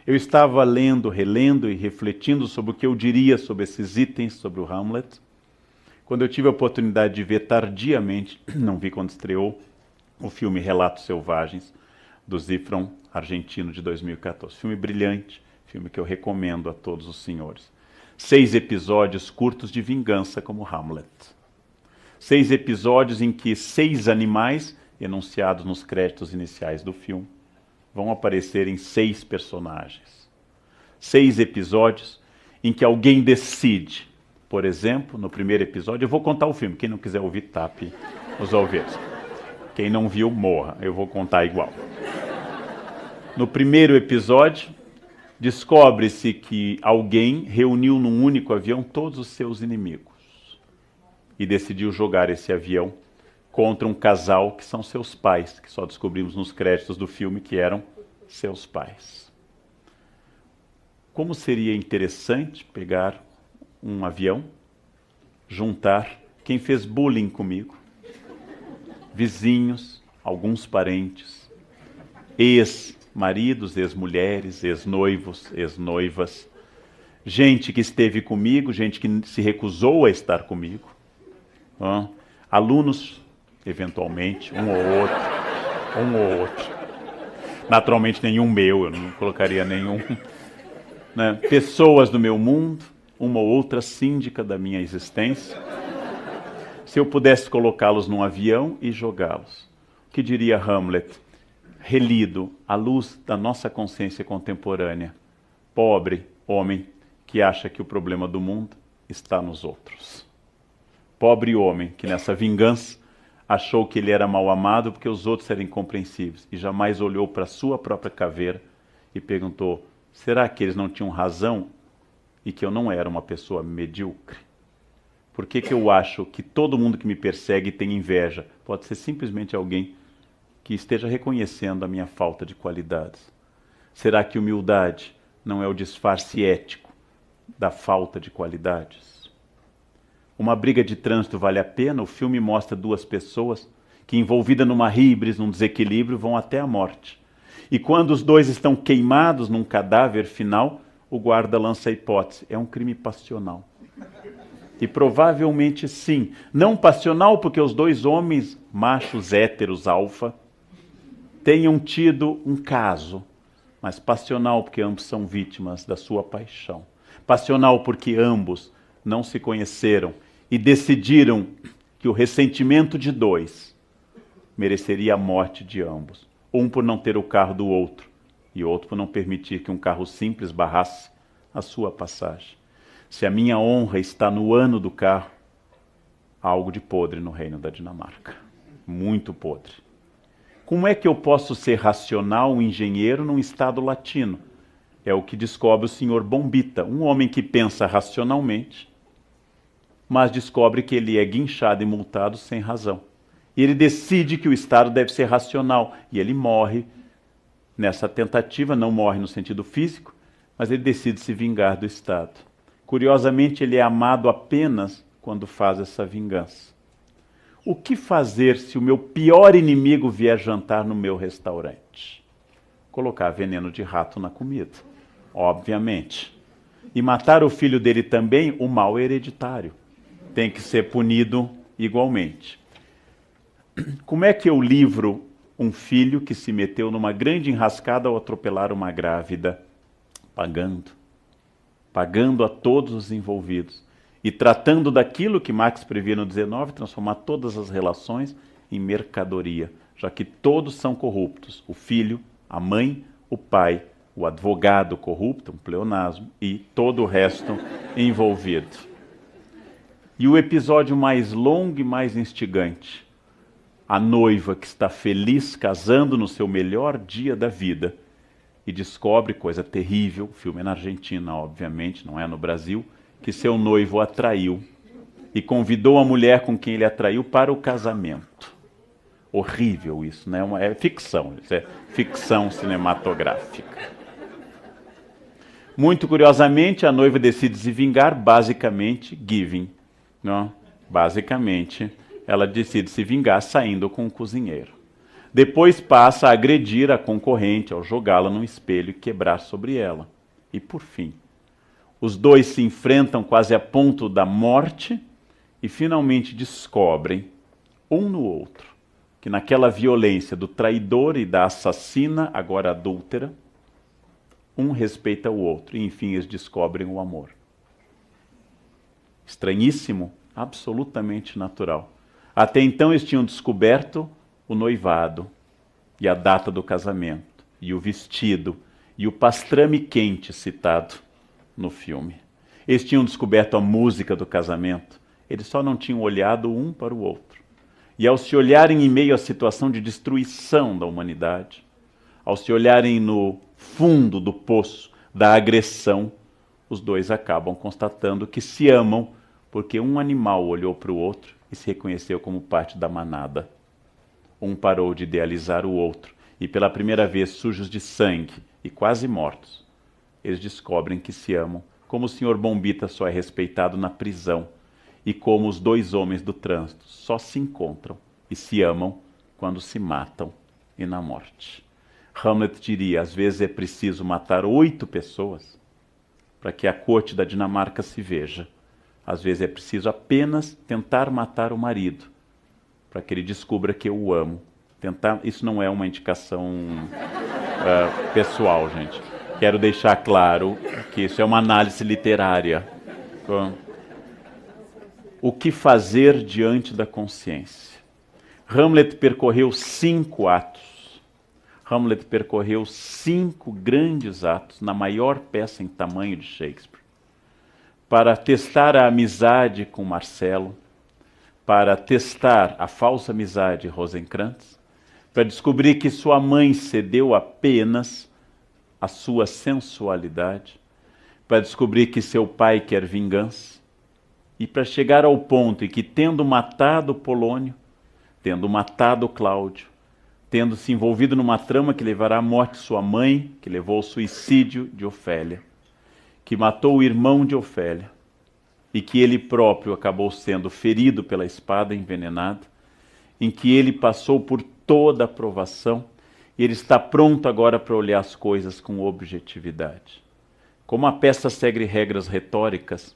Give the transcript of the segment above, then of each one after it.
Eu estava lendo, relendo e refletindo sobre o que eu diria sobre esses itens, sobre o Hamlet, quando eu tive a oportunidade de ver tardiamente, não vi quando estreou, o filme Relatos Selvagens, do Zifrón, argentino, de 2014. Filme brilhante, filme que eu recomendo a todos os senhores. 6 episódios curtos de vingança como Hamlet. 6 episódios em que 6 animais, enunciados nos créditos iniciais do filme, vão aparecer em 6 personagens. 6 episódios em que alguém decide. Por exemplo, no primeiro episódio, eu vou contar o filme. Quem não quiser ouvir, tape os ouvidos. Quem não viu, morra. Eu vou contar igual. No primeiro episódio, descobre-se que alguém reuniu num único avião todos os seus inimigos e decidiu jogar esse avião contra um casal que são seus pais, que só descobrimos nos créditos do filme que eram seus pais. Como seria interessante pegar um avião, juntar quem fez bullying comigo, vizinhos, alguns parentes, ex-maridos, ex-mulheres, ex-noivos, ex-noivas, gente que esteve comigo, gente que se recusou a estar comigo, alunos, eventualmente, um ou outro. Naturalmente nenhum meu, eu não colocaria nenhum. Né? Pessoas do meu mundo, uma ou outra síndica da minha existência. Se eu pudesse colocá-los num avião e jogá-los, o que diria Hamlet, relido à luz da nossa consciência contemporânea? Pobre homem que acha que o problema do mundo está nos outros. Pobre homem que nessa vingança achou que ele era mal amado porque os outros eram incompreensíveis e jamais olhou para a sua própria caveira e perguntou, será que eles não tinham razão e que eu não era uma pessoa medíocre? Por que eu acho que todo mundo que me persegue tem inveja? Pode ser simplesmente alguém que esteja reconhecendo a minha falta de qualidades. Será que humildade não é o disfarce ético da falta de qualidades? Uma briga de trânsito vale a pena? O filme mostra 2 pessoas que, envolvidas numa híbris, num desequilíbrio, vão até a morte. E quando os 2 estão queimados num cadáver final, o guarda lança a hipótese, é um crime passional. E provavelmente sim. Não passional porque os 2 homens, machos, héteros, alfa, tenham tido um caso, mas passional porque ambos são vítimas da sua paixão. Passional porque ambos não se conheceram e decidiram que o ressentimento de 2 mereceria a morte de ambos. Um por não ter o carro do outro e outro por não permitir que um carro simples barrasse a sua passagem. Se a minha honra está no ano do carro, há algo de podre no reino da Dinamarca. Muito podre. Como é que eu posso ser racional, um engenheiro, num estado latino? É o que descobre o senhor Bombita, um homem que pensa racionalmente, mas descobre que ele é guinchado e multado sem razão. E ele decide que o Estado deve ser racional. E ele morre nessa tentativa, não morre no sentido físico, mas ele decide se vingar do Estado. Curiosamente, ele é amado apenas quando faz essa vingança. O que fazer se o meu pior inimigo vier jantar no meu restaurante? Colocar veneno de rato na comida, obviamente. E matar o filho dele também, o mal é hereditário. Tem que ser punido igualmente. Como é que eu livro um filho que se meteu numa grande enrascada ao atropelar uma grávida? Pagando a todos os envolvidos. E tratando daquilo que Marx previa no 19, transformar todas as relações em mercadoria, já que todos são corruptos. O filho, a mãe, o pai, o advogado corrupto, um pleonasmo, e todo o resto envolvido. E o episódio mais longo e mais instigante, a noiva que está feliz casando no seu melhor dia da vida e descobre, coisa terrível, o filme é na Argentina, obviamente, não é no Brasil, que seu noivo a traiu e convidou a mulher com quem ele atraiu para o casamento. Horrível isso, né? É ficção, isso é ficção cinematográfica. Muito curiosamente, a noiva decide se vingar, basicamente, giving. Não? Basicamente, ela decide se vingar saindo com o cozinheiro. Depois passa a agredir a concorrente ao jogá-la num espelho e quebrar sobre ela. E por fim, os dois se enfrentam quase a ponto da morte e finalmente descobrem, um no outro, que naquela violência do traidor e da assassina, agora adúltera, um respeita o outro e enfim eles descobrem o amor. Estranhíssimo, absolutamente natural. Até então eles tinham descoberto o noivado, e a data do casamento, e o vestido, e o pastrame quente citado no filme. Eles tinham descoberto a música do casamento, eles só não tinham olhado um para o outro. E ao se olharem em meio à situação de destruição da humanidade, ao se olharem no fundo do poço da agressão, os dois acabam constatando que se amam, porque um animal olhou para o outro e se reconheceu como parte da manada. Um parou de idealizar o outro, e pela primeira vez sujos de sangue e quase mortos, eles descobrem que se amam, como o Sr. Bombita só é respeitado na prisão, e como os dois homens do trânsito só se encontram e se amam quando se matam e na morte. Hamlet diria, às vezes é preciso matar 8 pessoas para que a corte da Dinamarca se veja. Às vezes é preciso apenas tentar matar o marido para que ele descubra que eu o amo. Isso não é uma indicação pessoal, gente. Quero deixar claro que isso é uma análise literária. O que fazer diante da consciência? Hamlet percorreu 5 atos. Hamlet percorreu 5 grandes atos na maior peça em tamanho de Shakespeare, para testar a amizade com Marcelo, para testar a falsa amizade de Rosencrantz, para descobrir que sua mãe cedeu apenas à sua sensualidade, para descobrir que seu pai quer vingança, e para chegar ao ponto em que, tendo matado Polônio, tendo matado Cláudio, tendo se envolvido numa trama que levará à morte de sua mãe, que levou ao suicídio de Ofélia, que matou o irmão de Ofélia, e que ele próprio acabou sendo ferido pela espada envenenada, em que ele passou por toda a provação, e ele está pronto agora para olhar as coisas com objetividade. Como a peça segue regras retóricas,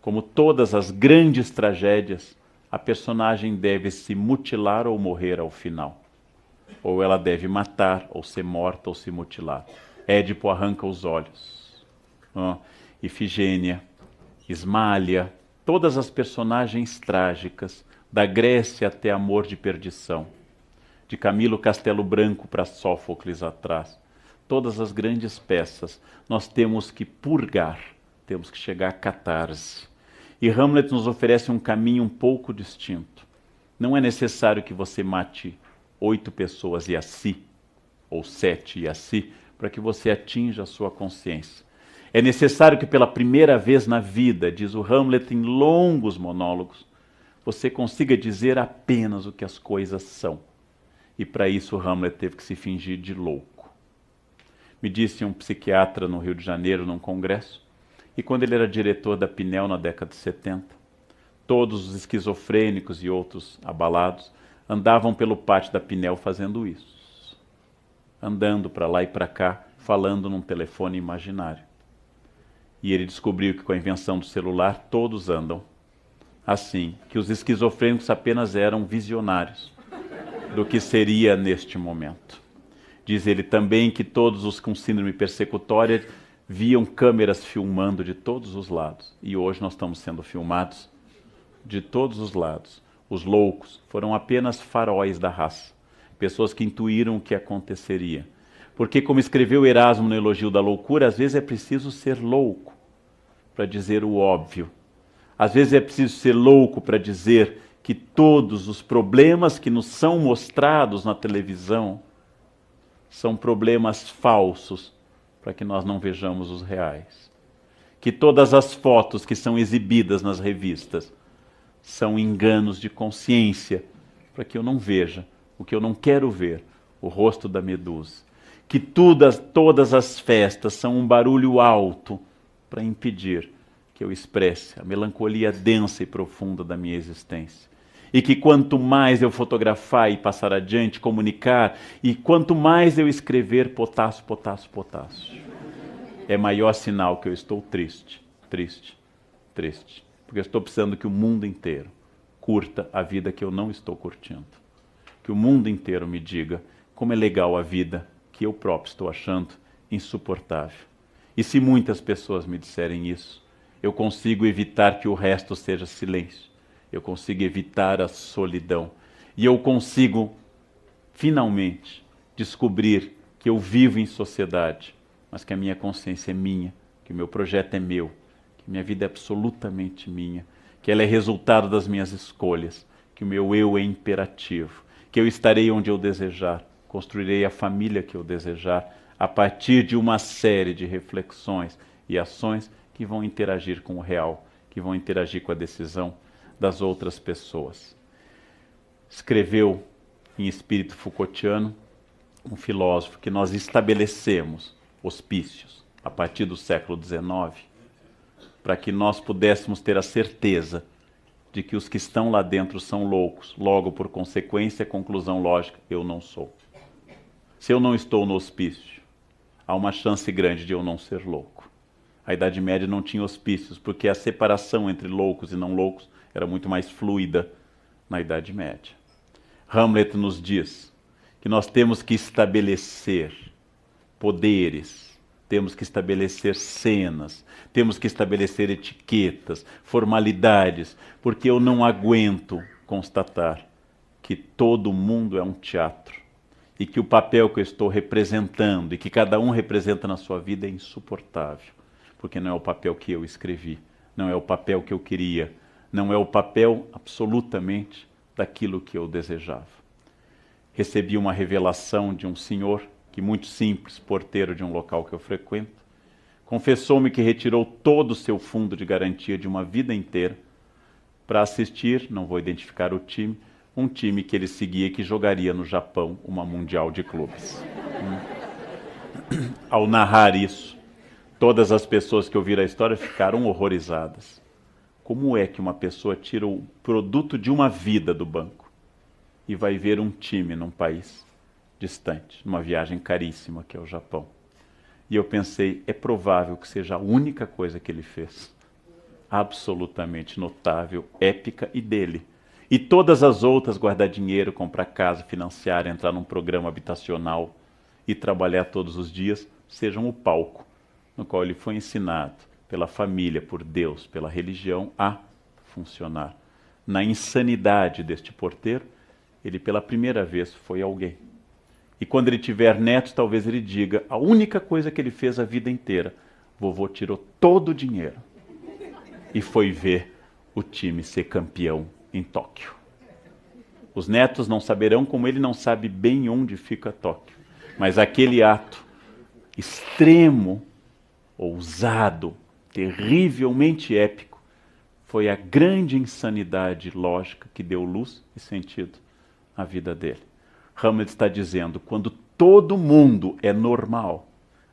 como todas as grandes tragédias, a personagem deve se mutilar ou morrer ao final. Ou ela deve matar, ou ser morta, ou se mutilar. Édipo arranca os olhos. Ifigênia, Ismália, todas as personagens trágicas, da Grécia até Amor de Perdição, de Camilo Castelo Branco para Sófocles atrás, todas as grandes peças, nós temos que purgar, temos que chegar à catarse. E Hamlet nos oferece um caminho um pouco distinto. Não é necessário que você mate 8 pessoas e a si, ou 7 e a si, para que você atinja a sua consciência. É necessário que pela primeira vez na vida, diz o Hamlet em longos monólogos, você consiga dizer apenas o que as coisas são. E para isso Hamlet teve que se fingir de louco. Me disse um psiquiatra no Rio de Janeiro, num congresso, e quando ele era diretor da Pinel na década de 70, todos os esquizofrênicos e outros abalados andavam pelo pátio da Pinel fazendo isso. Andando para lá e para cá, falando num telefone imaginário. E ele descobriu que com a invenção do celular todos andam assim, que os esquizofrênicos apenas eram visionários do que seria neste momento. Diz ele também que todos os com síndrome persecutória viam câmeras filmando de todos os lados. E hoje nós estamos sendo filmados de todos os lados. Os loucos foram apenas faróis da raça, pessoas que intuíram o que aconteceria. Porque, como escreveu Erasmo no Elogio da Loucura, às vezes é preciso ser louco para dizer o óbvio. Às vezes é preciso ser louco para dizer que todos os problemas que nos são mostrados na televisão são problemas falsos, para que nós não vejamos os reais. Que todas as fotos que são exibidas nas revistas são enganos de consciência, para que eu não veja o que eu não quero ver, o rosto da Medusa. Que todas as festas são um barulho alto para impedir que eu expresse a melancolia densa e profunda da minha existência. E que quanto mais eu fotografar e passar adiante, comunicar, e quanto mais eu escrever potássio, potássio, potássio, é maior sinal que eu estou triste, triste, triste. Porque eu estou precisando que o mundo inteiro curta a vida que eu não estou curtindo. Que o mundo inteiro me diga como é legal a vida que eu próprio estou achando insuportável. E se muitas pessoas me disserem isso, eu consigo evitar que o resto seja silêncio. Eu consigo evitar a solidão. E eu consigo, finalmente, descobrir que eu vivo em sociedade, mas que a minha consciência é minha, que o meu projeto é meu, que minha vida é absolutamente minha, que ela é resultado das minhas escolhas, que o meu eu é imperativo, que eu estarei onde eu desejar, construirei a família que eu desejar, a partir de uma série de reflexões e ações que vão interagir com o real, que vão interagir com a decisão das outras pessoas. Escreveu em espírito Foucaultiano um filósofo que nós estabelecemos hospícios a partir do século XIX para que nós pudéssemos ter a certeza de que os que estão lá dentro são loucos. Logo, por consequência, conclusão lógica, eu não sou. Se eu não estou no hospício, há uma chance grande de eu não ser louco. A Idade Média não tinha hospícios, porque a separação entre loucos e não loucos era muito mais fluida na Idade Média. Hamlet nos diz que nós temos que estabelecer poderes, temos que estabelecer cenas, temos que estabelecer etiquetas, formalidades, porque eu não aguento constatar que todo mundo é um teatro e que o papel que eu estou representando e que cada um representa na sua vida é insuportável, porque não é o papel que eu escrevi, não é o papel que eu queria, não é o papel absolutamente daquilo que eu desejava. Recebi uma revelação de um senhor, que muito simples, porteiro de um local que eu frequento, confessou-me que retirou todo o seu fundo de garantia de uma vida inteira para assistir, não vou identificar o time, um time que ele seguia que jogaria no Japão uma mundial de clubes. Ao narrar isso, todas as pessoas que ouviram a história ficaram horrorizadas. Como é que uma pessoa tira o produto de uma vida do banco e vai ver um time num país distante, numa viagem caríssima que é o Japão? E eu pensei, é provável que seja a única coisa que ele fez, absolutamente notável, épica e dele. E todas as outras, guardar dinheiro, comprar casa, financiar, entrar num programa habitacional e trabalhar todos os dias, sejam o palco no qual ele foi ensinado pela família, por Deus, pela religião, a funcionar. Na insanidade deste porteiro, ele pela primeira vez foi alguém. E quando ele tiver netos, talvez ele diga, a única coisa que ele fez a vida inteira, vovô tirou todo o dinheiro e foi ver o time ser campeão em Tóquio. Os netos não saberão, como ele não sabe bem onde fica Tóquio. Mas aquele ato extremo, ousado, terrivelmente épico, foi a grande insanidade lógica que deu luz e sentido à vida dele. Hamlet está dizendo, quando todo mundo é normal,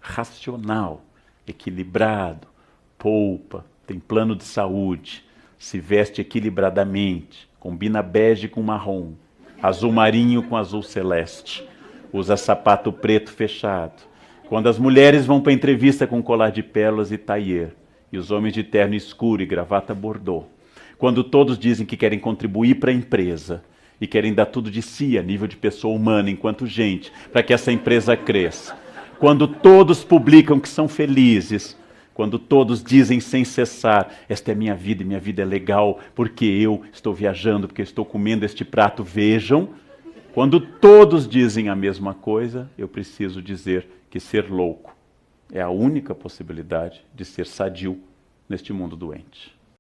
racional, equilibrado, poupa, tem plano de saúde, se veste equilibradamente, combina bege com marrom, azul marinho com azul celeste, usa sapato preto fechado. Quando as mulheres vão para a entrevista com colar de pérolas e tailleur, e os homens de terno escuro e gravata bordô. Quando todos dizem que querem contribuir para a empresa e querem dar tudo de si a nível de pessoa humana enquanto gente, para que essa empresa cresça. Quando todos publicam que são felizes, quando todos dizem sem cessar, esta é minha vida e minha vida é legal porque eu estou viajando, porque eu estou comendo este prato, vejam. Quando todos dizem a mesma coisa, eu preciso dizer que ser louco é a única possibilidade de ser sadio neste mundo doente.